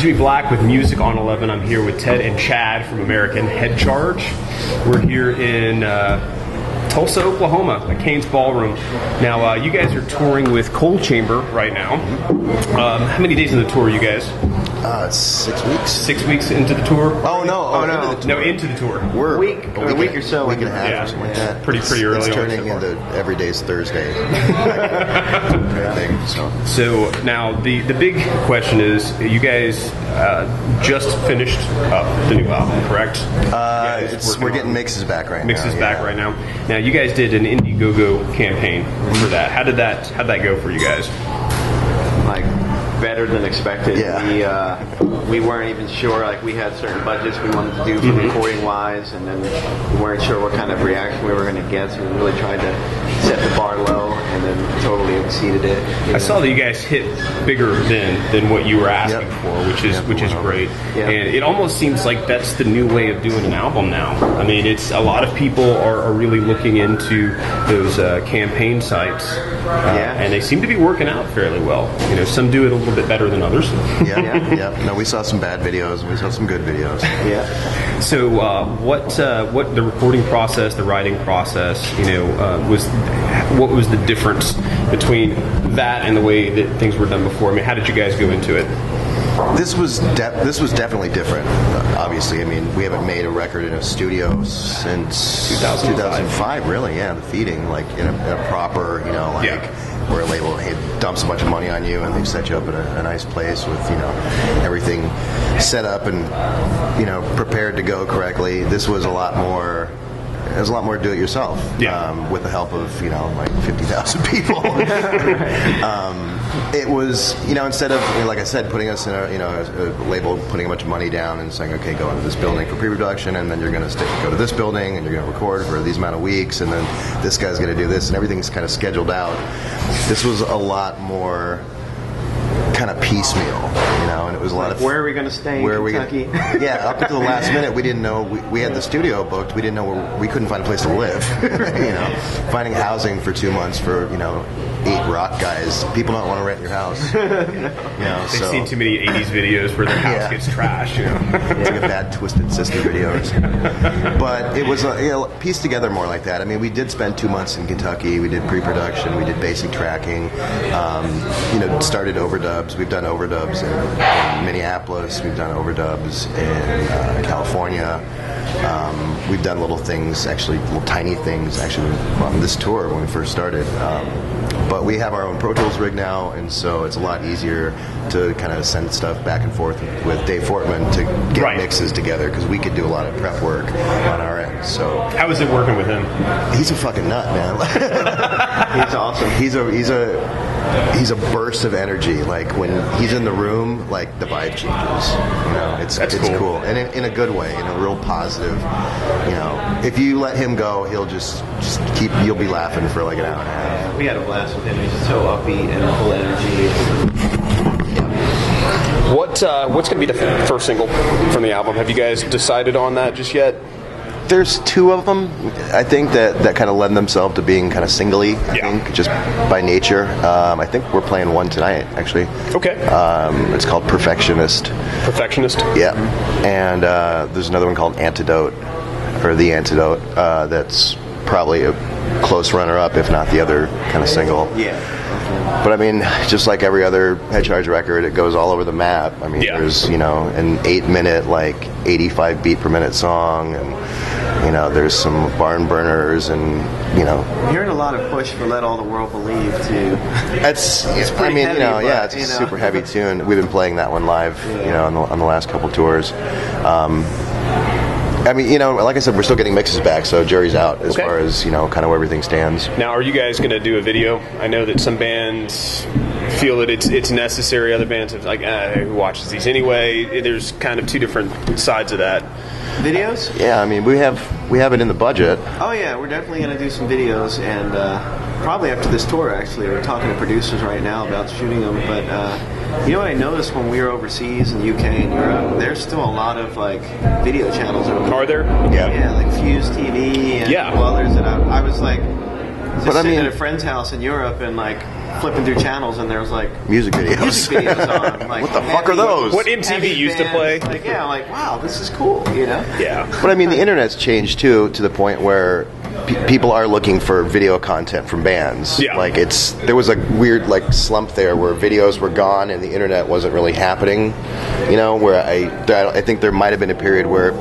Jimmy Black with Music on 11. I'm here with Ted and Chad from American Head Charge. We're here in Tulsa, Oklahoma, at Kane's Ballroom. Now, you guys are touring with Cold Chamber right now. How many days in the tour are you guys? 6 weeks. 6 weeks into the tour? Oh no! No, into the tour. We're a week or so. Week and a half or something like that. Pretty early. It's turning into every day's Thursday. So now the big question is, you guys just finished up the new album, correct? We're getting mixes back right now. Mixes back right now. Now you guys did an Indiegogo campaign for that. How'd that go for you guys? Like, better than expected. Yeah. We weren't even sure. Like, we had certain budgets we wanted to do for recording wise, and then we weren't sure what kind of reaction we were going to get. So we really tried to set the bar low, and then totally exceeded it. I saw that you guys hit bigger than what you were asking for, which is great. Yep. And it almost seems like that's the new way of doing an album now. I mean, it's a lot of people are really looking into those campaign sites, and they seem to be working out fairly well. You know, some do it a little bit better than others. Yeah. No, we saw some bad videos, and we saw some good videos. Yeah. So, what the recording process, the writing process, what was the difference between that and the way that things were done before? I mean, how did you guys go into it? This was definitely different. Obviously, I mean, we haven't made a record in a studio since 2005. Really, yeah. The Feeding, like in a proper, where a label dumps a bunch of money on you and they set you up in a nice place with everything set up and prepared to go correctly. This was a lot more. It was a lot more do-it-yourself, with the help of like 50,000 people. It was instead of like I said, putting us in a label, putting a bunch of money down and saying, okay, go into this building for pre-production, and then you're going to go to this building and you're going to record for these amount of weeks, and then this guy's going to do this, and everything's kind of scheduled out. This was a lot more kind of piecemeal, and it was a lot of where are we going to stay in Kentucky? Up until the last minute, we didn't know. We had the studio booked. We didn't know we couldn't find a place to live. Finding housing for 2 months for 8 rock guys. People don't want to rent your house. They've seen too many '80s videos where their house gets trashed. It's like a bad Twisted Sister video or something. But it was pieced together more like that. I mean, we did spend 2 months in Kentucky. We did pre-production. We did basic tracking. Started overdubs. We've done overdubs in Minneapolis. We've done overdubs in California. We've done little things, little tiny things, on this tour when we first started. But we have our own Pro Tools rig now, and so it's a lot easier to kind of send stuff back and forth with Dave Fortman to get mixes together, because we could do a lot of prep work on our end. So how is it working with him? He's a fucking nut, man. He's awesome. He's a burst of energy. Like when he's in the room, like the vibe changes. It's cool, and in a good way, in a real positive. If you let him go, he'll just keep. You'll be laughing for like an hour and a half. We had a blast with him. He's just so upbeat and full of energy. What's going to be the first single from the album? Have you guys decided on that just yet? There's 2 of them, I think, that kind of lend themselves to being kind of singly, I think, just by nature. I think we're playing one tonight, actually. Okay. It's called Perfectionist. Perfectionist? Yeah. And there's another one called Antidote, or The Antidote, that's probably a close runner-up, if not the other kind of single. Yeah. But I mean, just like every other Head Charge record, it goes all over the map. I mean, there's an 8-minute, like 85 beat per minute song, and there's some barn burners, and I'm hearing a lot of push for "Let All the World Believe" too. It's pretty heavy, it's a super heavy tune. We've been playing that one live, on the last couple tours. I mean, like I said, we're still getting mixes back, so jury's out as far as, kind of where everything stands. Now, are you guys going to do a video? I know that some bands feel that it's necessary. Other bands have like, who watches these anyway? There's kind of 2 different sides of that. Videos? Yeah, I mean, we have it in the budget. Oh yeah, we're definitely going to do some videos, and probably after this tour, actually. We're talking to producers right now about shooting them, but you know what I noticed when we were overseas in the UK and Europe, there's still a lot of like video channels. Are there? Yeah, like Fuse TV and others that I was like, at a friend's house in Europe, and like flipping through channels, and there was like music videos. Music videos on. Like, what the fuck are those? What MTV used to play. Like, yeah, I'm like, wow, this is cool, you know? Yeah. But I mean, the internet's changed too, to the point where people are looking for video content from bands. Yeah. Like there was a weird like slump there where videos were gone and the internet wasn't really happening. You know, where I think there might have been a period where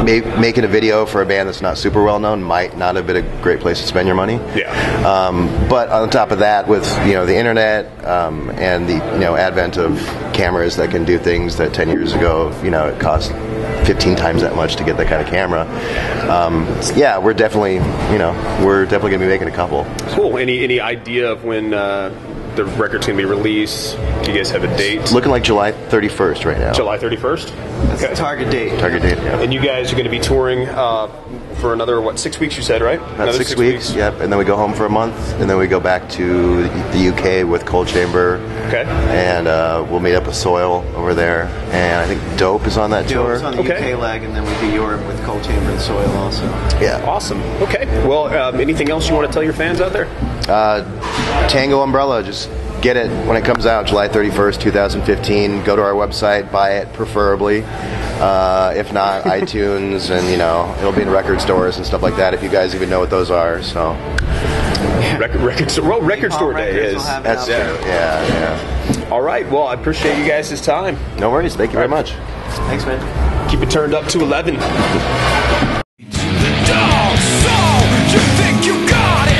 making a video for a band that's not super well known might not have been a great place to spend your money. Yeah. But on top of that, with the internet and the advent of cameras that can do things that 10 years ago it cost 15 times that much to get that kind of camera. Yeah, we're definitely gonna be making a couple. Cool. Any idea of when the record's gonna be released? Do you guys have a date? It's looking like July 31st right now. July 31st. That's the target date. Target date. Yeah. And you guys are going to be touring for another 6 weeks? You said, right? About 6 weeks. Yep. And then we go home for a month, and then we go back to the UK with Cold Chamber. Okay. And we'll meet up with Soil over there, and I think Dope is on that tour. Dope's on the UK leg, and then we do Europe with Cold Chamber and Soil also. Yeah. Awesome. Okay. Well, anything else you want to tell your fans out there? Tango Umbrella, just get it when it comes out, July 31st, 2015. Go to our website, buy it, preferably. If not, iTunes, and it'll be in record stores and stuff like that. If you guys even know what those are, so record store day is. That's true. Yeah. All right. Well, I appreciate you guys' time. No worries. Thank you very much. Thanks, man. Keep it turned up to 11. The dog, so you think you got it.